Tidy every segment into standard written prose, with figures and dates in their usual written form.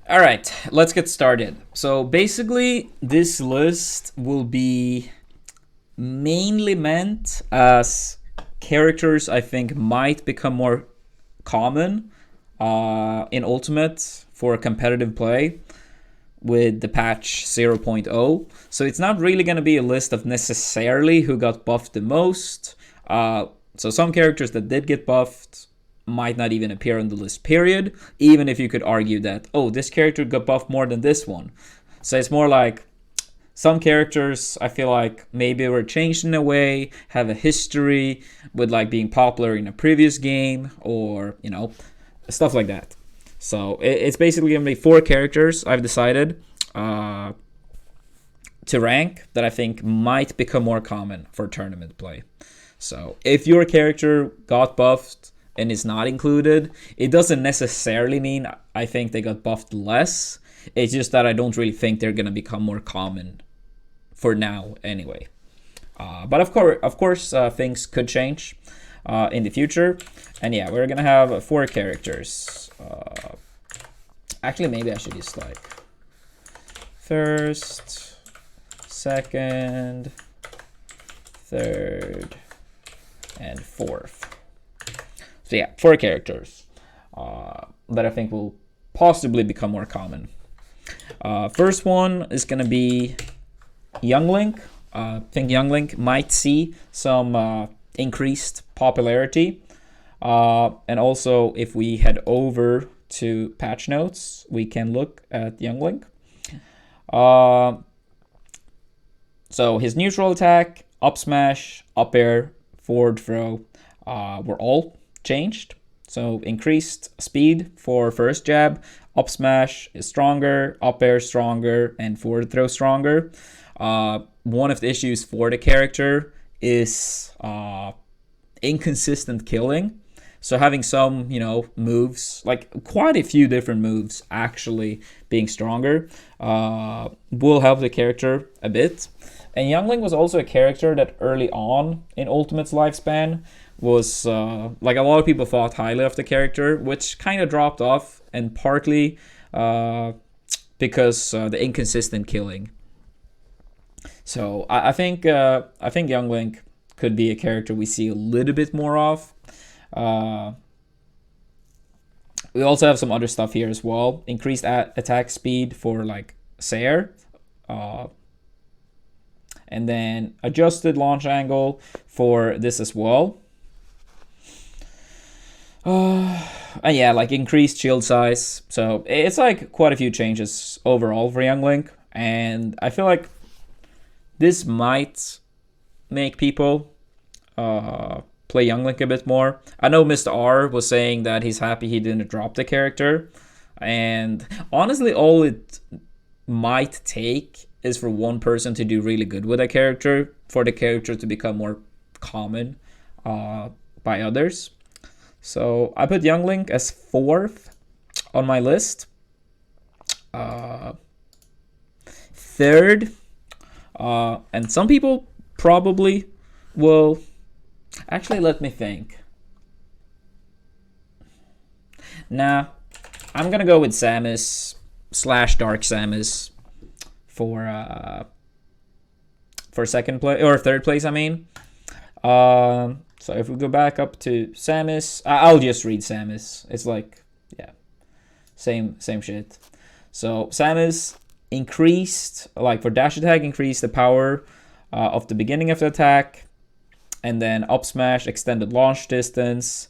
All right, let's get started. So basically, this list will be mainly meant as characters I think might become more common in Ultimate for competitive play with the patch 0.0. So it's not really going to be a list of necessarily who got buffed the most. So some characters that did get buffed might not even appear on the list, period. Even if you could argue that, oh, this character got buffed more than this one. So it's more like some characters I feel like maybe were changed in a way, have a history with like being popular in a previous game, or stuff like that. So it's basically gonna be four characters I've decided to rank that I think might become more common for tournament play. So if your character got buffed and is not included, it doesn't necessarily mean I think they got buffed less. It's just that I don't really think they're gonna become more common for now, anyway. But of course, things could change in the future. And yeah, we're gonna have four characters. Actually, maybe I should use like first, second, third, and fourth. So yeah, four characters that I think will possibly become more common. First one is gonna be Young Link. I think Young Link might see some increased popularity. And also, if we head over to patch notes, we can look at Young Link. So his neutral attack, up smash, up air, forward throw were all changed. So increased speed for first jab, up smash is stronger, up air stronger, and forward throw stronger. One of the issues for the character is inconsistent killing. So having some, moves, like quite a few different moves actually being stronger, will help the character a bit. And Youngling was also a character that early on in Ultimate's lifespan was, like a lot of people thought highly of the character, which kind of dropped off, and partly because the inconsistent killing. So I think Young Link could be a character we see a little bit more of. Uh, we also have some other stuff here as well. Increased attack speed for like Sayer, uh, and then adjusted launch angle for this as well. And yeah, like increased shield size. So it's like quite a few changes overall for Young Link, and I feel like this might make people play Young Link a bit more. I know Mr. R was saying that he's happy he didn't drop the character. And honestly, all it might take is for one person to do really good with a character, for the character to become more common by others. So I put Young Link as fourth on my list. Third, and some people probably will. Actually, let me think. Nah, I'm gonna go with Samus / Dark Samus for second place or third place. I mean, so if we go back up to Samus, I'll just read Samus. It's like, yeah, same shit. So Samus increased, like for dash attack, increased the power of the beginning of the attack, and then up smash extended launch distance,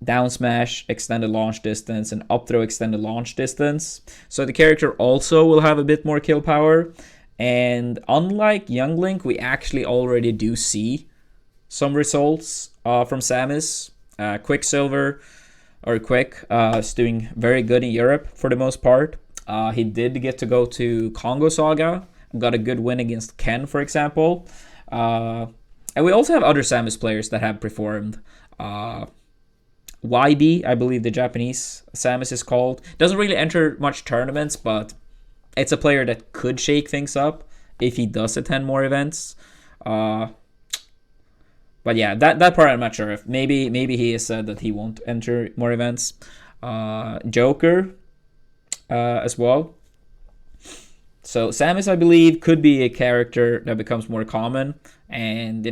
down smash extended launch distance, and up throw extended launch distance. So the character also will have a bit more kill power. And unlike Young Link, we actually already do see some results from Samus. Quicksilver, or Quick, is doing very good in Europe for the most part. He did get to go to Congo Saga, got a good win against Ken, for example. And we also have other Samus players that have performed. YB, I believe the Japanese Samus is called. Doesn't really enter much tournaments, but it's a player that could shake things up if he does attend more events. But yeah, that part I'm not sure if. Maybe he has said that he won't enter more events. Joker as well. So Samus, I believe, could be a character that becomes more common, and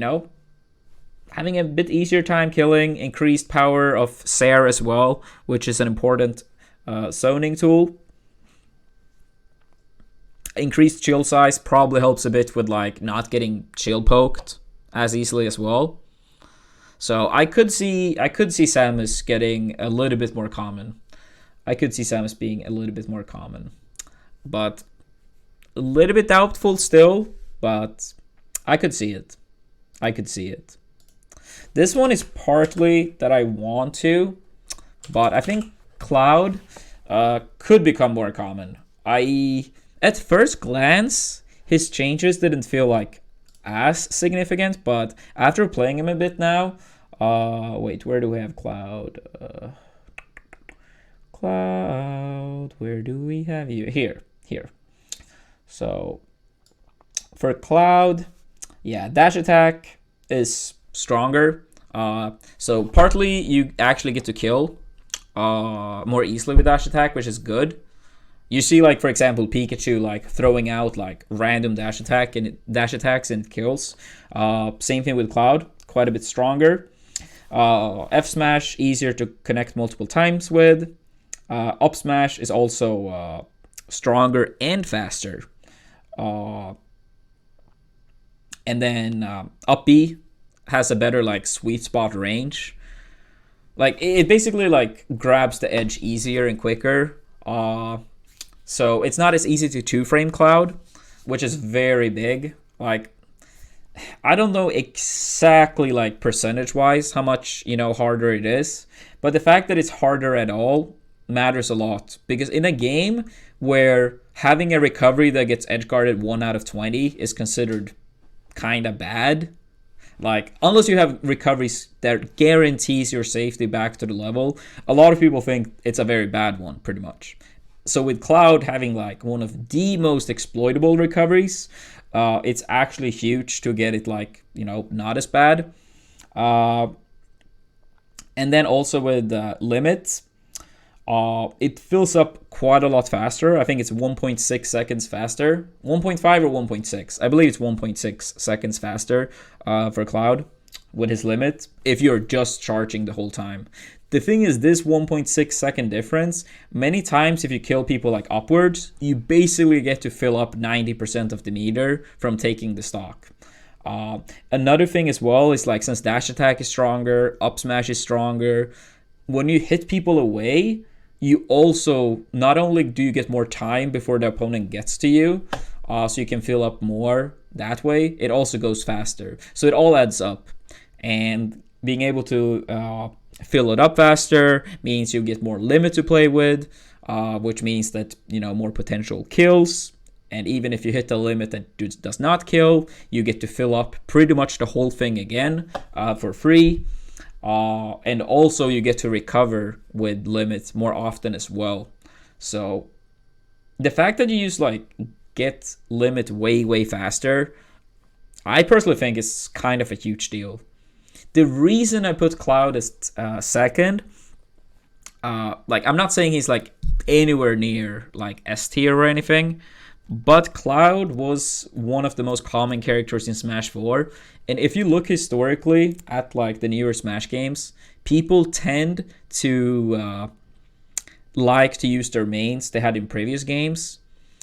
having a bit easier time killing, increased power of Sair as well, which is an important zoning tool. Increased shield size probably helps a bit with like not getting shield poked as easily as well. So I could see Samus getting a little bit more common. I could see Samus being a little bit more common, but a little bit doubtful still. But I could see it. I could see it. This one is partly that I want to, but I think Cloud could become more common. At first glance, his changes didn't feel like as significant, but after playing him a bit now, wait, where do we have Cloud? Cloud, where do we have you? Here. So for Cloud, yeah, dash attack is stronger. So partly you actually get to kill more easily with dash attack, which is good. You see, like, for example, Pikachu like throwing out like random dash attacks and kills. Same thing with Cloud, quite a bit stronger. F smash easier to connect multiple times with. Up smash is also stronger and faster. And then up B has a better like sweet spot range. Like it basically like grabs the edge easier and quicker. So it's not as easy to two-frame Cloud, which is very big. Like I don't know exactly like percentage-wise how much harder it is, but the fact that it's harder at all matters a lot, because in a game where having a recovery that gets edge guarded 1 out of 20 is considered kind of bad. Like, unless you have recoveries that guarantees your safety back to the level, a lot of people think it's a very bad one, pretty much. So with Cloud having like one of the most exploitable recoveries, it's actually huge to get it like, not as bad. And then also with limits, it fills up quite a lot faster. I think it's 1.6 seconds faster. 1.5 or 1.6. I believe it's 1.6 seconds faster for Cloud with his limit if you're just charging the whole time. The thing is, this 1.6 second difference, many times if you kill people like upwards, you basically get to fill up 90% of the meter from taking the stock. Another thing as well is like, since dash attack is stronger, up smash is stronger, when you hit people away, you also, not only do you get more time before the opponent gets to you, so you can fill up more that way, it also goes faster. So it all adds up. And being able to fill it up faster means you get more limit to play with, which means that, more potential kills. And even if you hit the limit that does not kill, you get to fill up pretty much the whole thing again for free. And also you get to recover with limits more often as well. So the fact that you use like get limit way faster, I personally think is kind of a huge deal. The reason I put Cloud as second, like I'm not saying he's like anywhere near like S tier or anything, but Cloud was one of the most common characters in Smash 4. And if you look historically at like the newer Smash games, people tend to like to use their mains they had in previous games.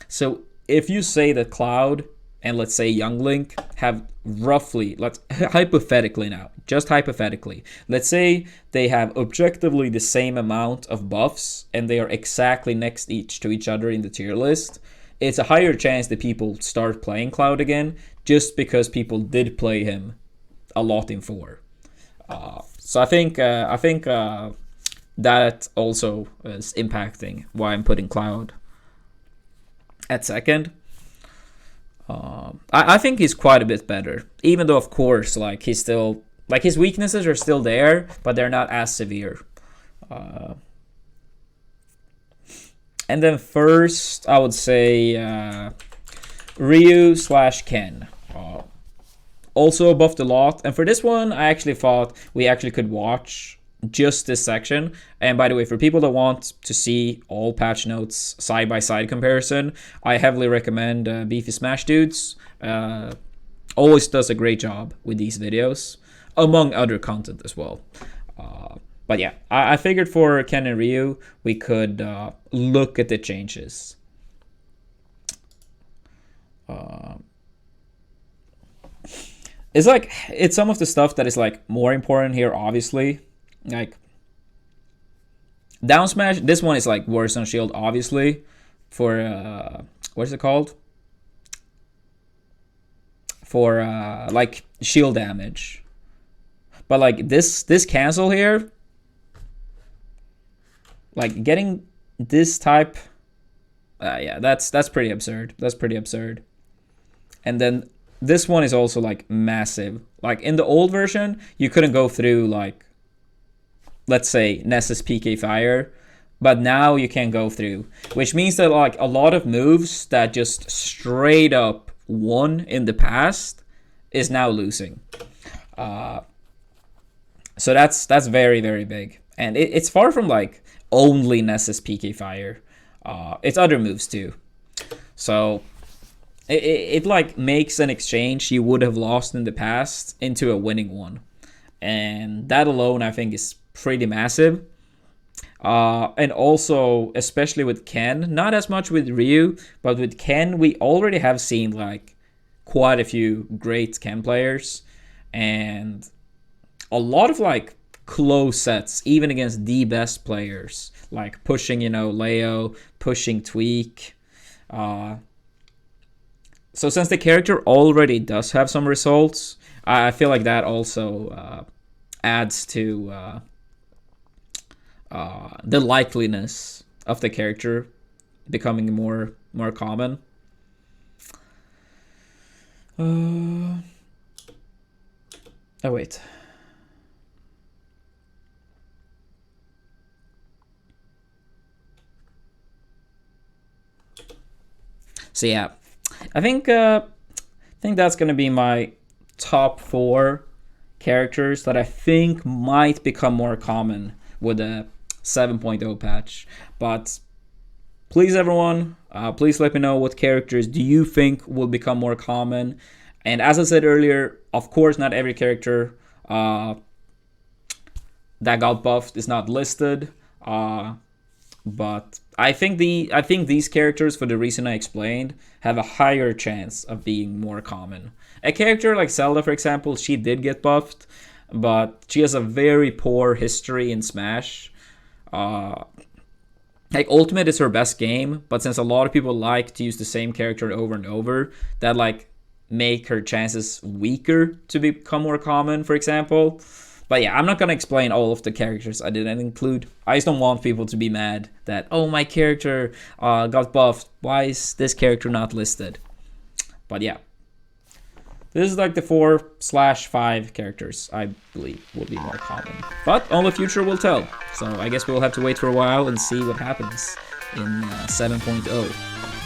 So if you say that Cloud and let's say Young Link have roughly, hypothetically now, just hypothetically, let's say they have objectively the same amount of buffs and they are exactly next to each other in the tier list, it's a higher chance that people start playing Cloud again, just because people did play him a lot in 4. So I think that also is impacting why I'm putting Cloud at second. I think he's quite a bit better, even though of course like he's still like his weaknesses are still there, but they're not as severe. And then first I would say Ryu/Ken. Also buffed a lot, and for this one I actually thought we actually could watch just this section. And by the way, for people that want to see all patch notes side-by-side comparison, I heavily recommend Beefy Smash Dudes. Always does a great job with these videos, among other content as well. But yeah, I figured for Ken and Ryu, we could look at the changes. It's some of the stuff that is like more important here, obviously. Like down smash, this one is like worse on shield, obviously. For what is it called? For like shield damage. But like this cancel here, like getting this type, yeah, that's pretty absurd. That's pretty absurd. And then this one is also like massive. Like in the old version, you couldn't go through like, let's say Ness's PK Fire, but now you can go through, which means that like a lot of moves that just straight up won in the past is now losing. So that's very, very big. And it's far from like only Ness's PK Fire. It's other moves too. So it like makes an exchange you would have lost in the past into a winning one. And that alone, I think, is pretty massive. And also, especially with Ken, not as much with Ryu, but with Ken, we already have seen like quite a few great Ken players. And a lot of like close sets, even against the best players, like pushing, Leo, pushing Tweak. So since the character already does have some results, I feel like that also adds to the likeliness of the character becoming more common. Oh wait. So yeah, I think that's gonna be my top 4 characters that I think might become more common with a 7.0 patch. But please, everyone, please let me know what characters do you think will become more common. And as I said earlier, of course, not every character that got buffed is not listed. But I think these characters, for the reason I explained, have a higher chance of being more common. A character like Zelda, for example, she did get buffed, but she has a very poor history in Smash. Like Ultimate is her best game, but since a lot of people like to use the same character over and over, that like make her chances weaker to become more common, for example. But yeah, I'm not gonna explain all of the characters I didn't include. I just don't want people to be mad that, oh, my character got buffed. Why is this character not listed? But yeah, this is like the 4/5 characters I believe will be more common. But only the future will tell. So I guess we'll have to wait for a while and see what happens in 7.0.